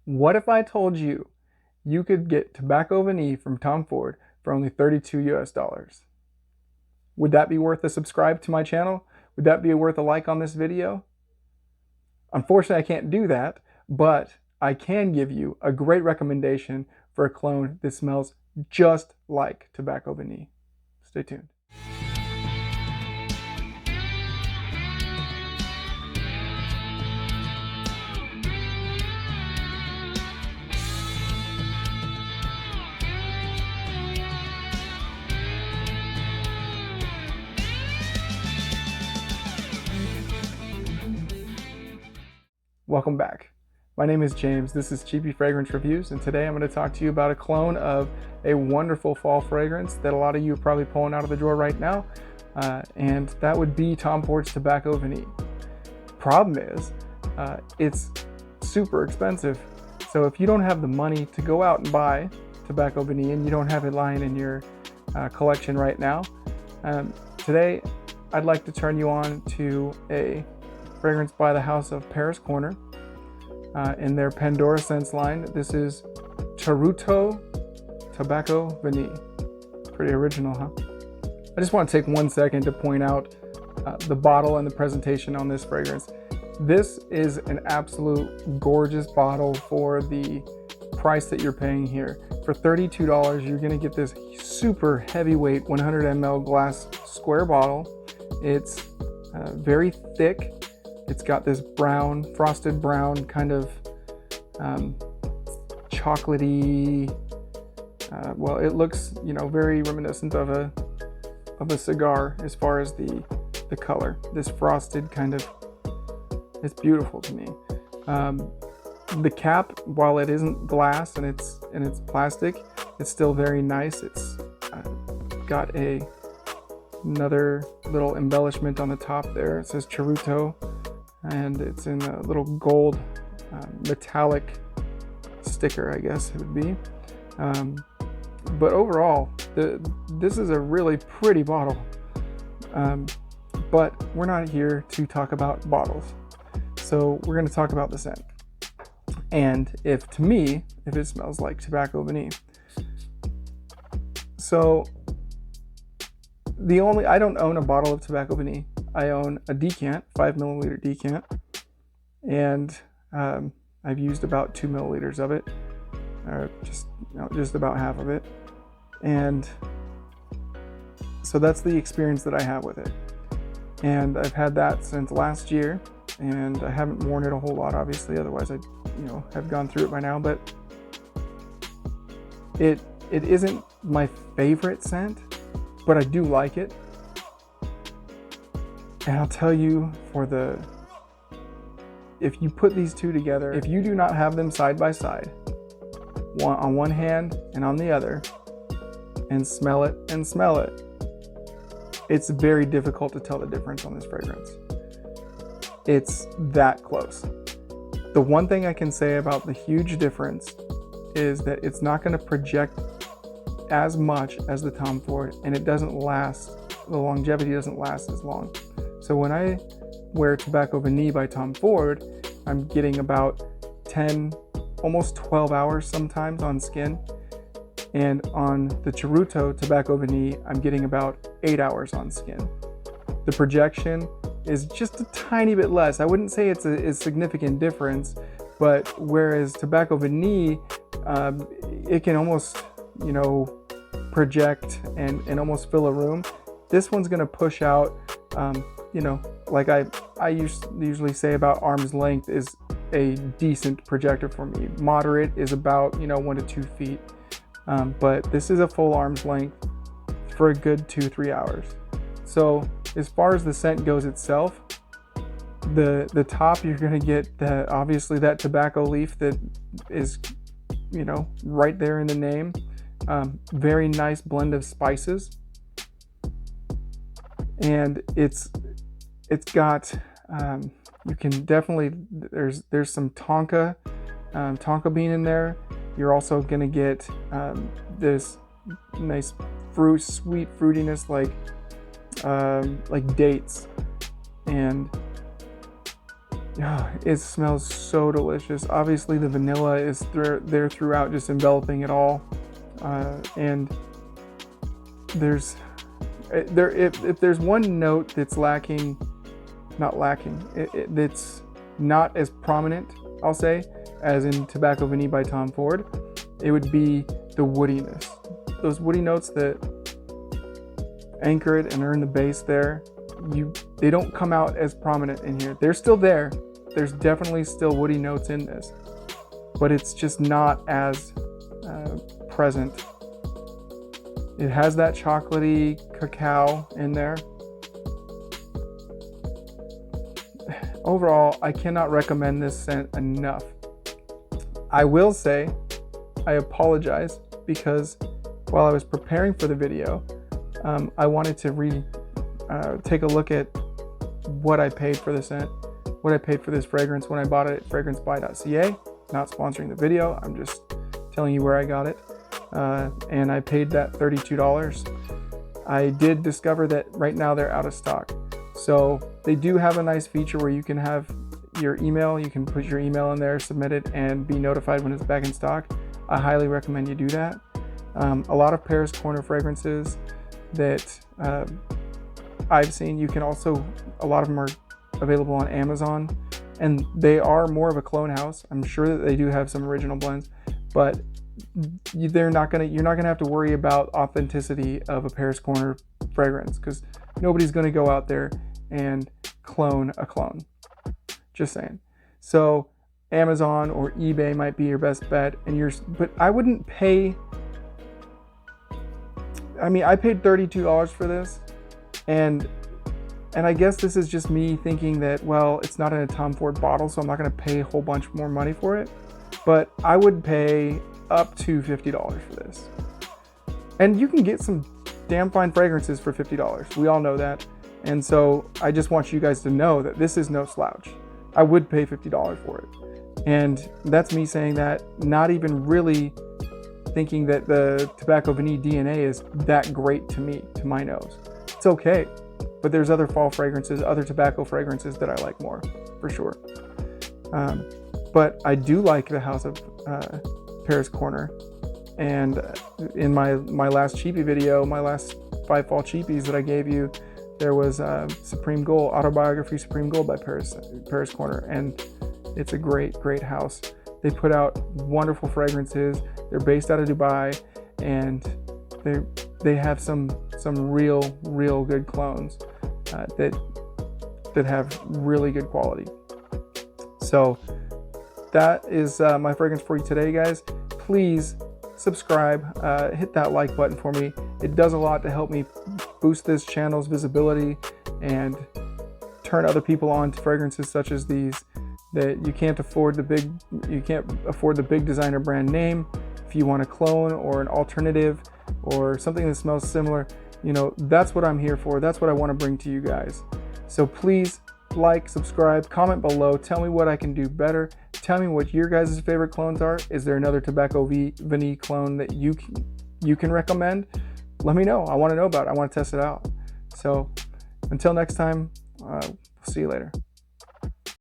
What if I told you you could get Tobacco Vanille from Tom Ford for only 32 US dollars? Would that be worth a subscribe to my channel? Would that be worth a like on this video? Unfortunately, I can't do that, but I can give you a great recommendation for a clone that smells just like Tobacco Vanille. Stay tuned. Welcome back. My name is James. This is Cheapie Fragrance Reviews, and today I'm going to talk to you about a clone of a wonderful fall fragrance that a lot of you are probably pulling out of the drawer right now, and that would be Tom Ford's Tobacco Vanille. Problem is, it's super expensive. So if you don't have the money to go out and buy Tobacco Vanille and you don't have it lying in your collection right now, today I'd like to turn you on to a fragrance by the House of Paris Corner in their Pandora Scents line. This is Cheapie Tobacco Vanille. Pretty original, huh? I just want to take 1 second to point out the bottle and the presentation on this fragrance. This is an absolute gorgeous bottle for the price that you're paying here. For $32, you're going to get this super heavyweight 100 ml glass square bottle. It's very thick. It's got this brown, frosted brown kind of chocolatey, well, it looks, very reminiscent of a cigar as far as the color. This frosted kind of, it's beautiful to me. The cap, while it isn't glass and it's plastic, it's still very nice. It's got another little embellishment on the top there. It says Cheapie, and it's in a little gold metallic sticker, I guess it would be. But overall, this is a really pretty bottle. But we're not here to talk about bottles. So we're going to talk about the scent. And if it smells like Tobacco Vanille. So I don't own a bottle of Tobacco Vanille. I own a decant, 5 milliliter decant, and I've used about 2 milliliters of it, or just about half of it. And so that's the experience that I have with it. And I've had that since last year, and I haven't worn it a whole lot, obviously, otherwise I'd have gone through it by now. But it isn't my favorite scent, but I do like it. And I'll tell you, if you put these two together, if you do not have them side by side, one on one hand and on the other, and smell it, it's very difficult to tell the difference on this fragrance. It's that close. The one thing I can say about the huge difference is that it's not going to project as much as the Tom Ford, and it doesn't last, the longevity doesn't last as long. So when I wear Tobacco Vanille by Tom Ford, I'm getting about 10, almost 12 hours sometimes on skin. And on the Cheapie Tobacco Vanille, I'm getting about 8 hours on skin. The projection is just a tiny bit less. I wouldn't say it's a significant difference, but whereas Tobacco Vanille, it can almost, project and almost fill a room. This one's gonna push out, like I usually say about arm's length is a decent projector for me. Moderate is about 1 to 2 feet, but this is a full arm's length for a good 2-3 hours. So as far as the scent goes itself, the top, you're gonna get obviously that tobacco leaf that is right there in the name. Very nice blend of spices, and it's got you can definitely, there's some tonka bean in there. You're also gonna get this nice sweet fruitiness like dates, and Oh, it smells so delicious. Obviously the vanilla is there throughout, just enveloping it all. And if there's one note that's that's not as prominent, I'll say, as in Tobacco Vanille by Tom Ford, it would be the woodiness. Those woody notes that anchor it and earn the base there, they don't come out as prominent in here. They're still there. There's definitely still woody notes in this, but it's just not as present. It has that chocolatey cacao in there. Overall, I cannot recommend this scent enough. I will say, I apologize, because while I was preparing for the video, I wanted to take a look at what I paid for the scent, what I paid for this fragrance when I bought it at fragrancebuy.ca. Not sponsoring the video, I'm just telling you where I got it. And I paid that $32. I did discover that right now they're out of stock. So they do have a nice feature where you can have your email, you can put your email in there, submit it, and be notified when it's back in stock. I highly recommend you do that. A lot of Paris Corner fragrances that I've seen, a lot of them are available on Amazon, and they are more of a clone house. I'm sure that they do have some original blends, but you're not gonna have to worry about authenticity of a Paris Corner fragrance, because nobody's gonna go out there and clone a clone. Just saying. So Amazon or eBay might be your best bet, but I wouldn't pay. I mean, I paid $32 for this, and I guess this is just me thinking that, well, it's not in a Tom Ford bottle, so I'm not going to pay a whole bunch more money for it. But I would pay up to $50 for this. And you can get some damn fine fragrances for $50. We all know that. And so I just want you guys to know that this is no slouch. I would pay $50 for it. And that's me saying that, not even really thinking that the Tobacco Vanille DNA is that great to me, to my nose. It's okay. But there's other fall fragrances, other tobacco fragrances that I like more, for sure. But I do like the House of Paris Corner. And in my last Cheapie video, my last 5 fall Cheapies that I gave you, there was Supreme Gold, Autobiography Supreme Gold by Paris Corner. And it's a great, great house. They put out wonderful fragrances. They're based out of Dubai, and they have some real good clones that have really good quality. So that is my fragrance for you today, guys. Please subscribe, hit that like button for me. It does a lot to help me boost this channel's visibility and turn other people on to fragrances such as these that you can't afford the big designer brand name. If you want a clone or an alternative or something that smells similar, that's what I'm here for. That's what I want to bring to you guys. So please like, subscribe, comment below. Tell me what I can do better. Tell me what your guys' favorite clones are. Is there another Tobacco Vanille clone that you can recommend? Let me know. I want to know about it. I want to test it out. So until next time, we'll see you later.